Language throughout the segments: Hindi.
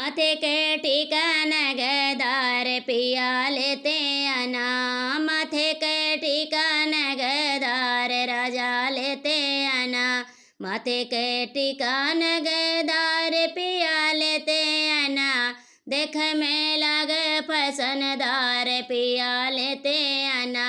माथे के ठिकान गदार पिया लेते आना, माथे के ठिकान गदार राजा लेते आना, माथे के ठिकान गदार पिया लेते आना, देख में लागे फसनदार पिया लेते आना,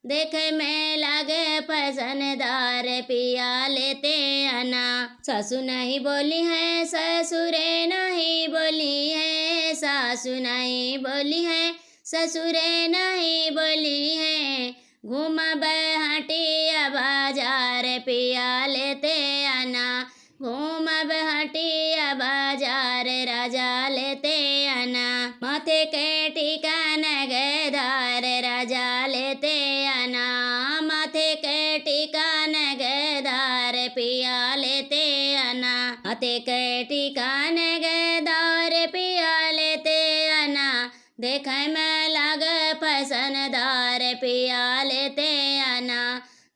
देख में लागे फसनदार पिया लेते आना। सासू नहीं बोली है ससुरे नहीं बोली है, सासू नहीं बोली है ससुरे नहीं बोली है, घूम हटिया बाजार पिया लेते आना, घूम हटिया बाजार राजा लेते आना, माथे के ठिकान गदार राजा लेते आना, माथे के ठिकान गदार पिया लेते आना, माथे के ठिकान गदार पिया लेते आना, देख में लाग फसनदार पिया लेते आना,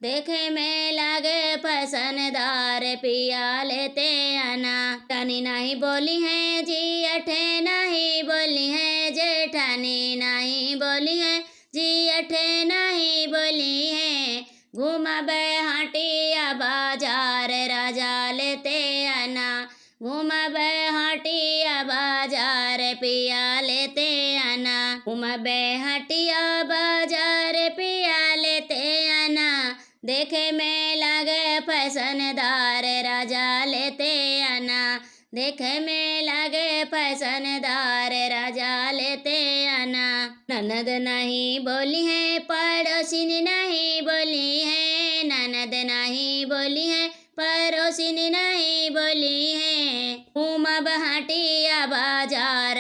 देखे में लागे फसनदार पिया लेते आना। रानी नहीं बोली है जी अठे नहीं बोली है, जेठानी नहीं बोली है जी अठे नहीं बोली है, घूमा हटिया बाजार राजा लेते आना, घूमा हटिया बाजार पिया लेते आना, घूमा हटिया बाजार पिया लेते आना, देखे में लागे फसनदार राजा लेते आना, देखे में लागे फसनदार राजा लेते आना। ननद नहीं बोली है पड़ोसिन नहीं बोली है, ननद नहीं बोली है पड़ोसिन नहीं बोली है, घूम हटिया बाजार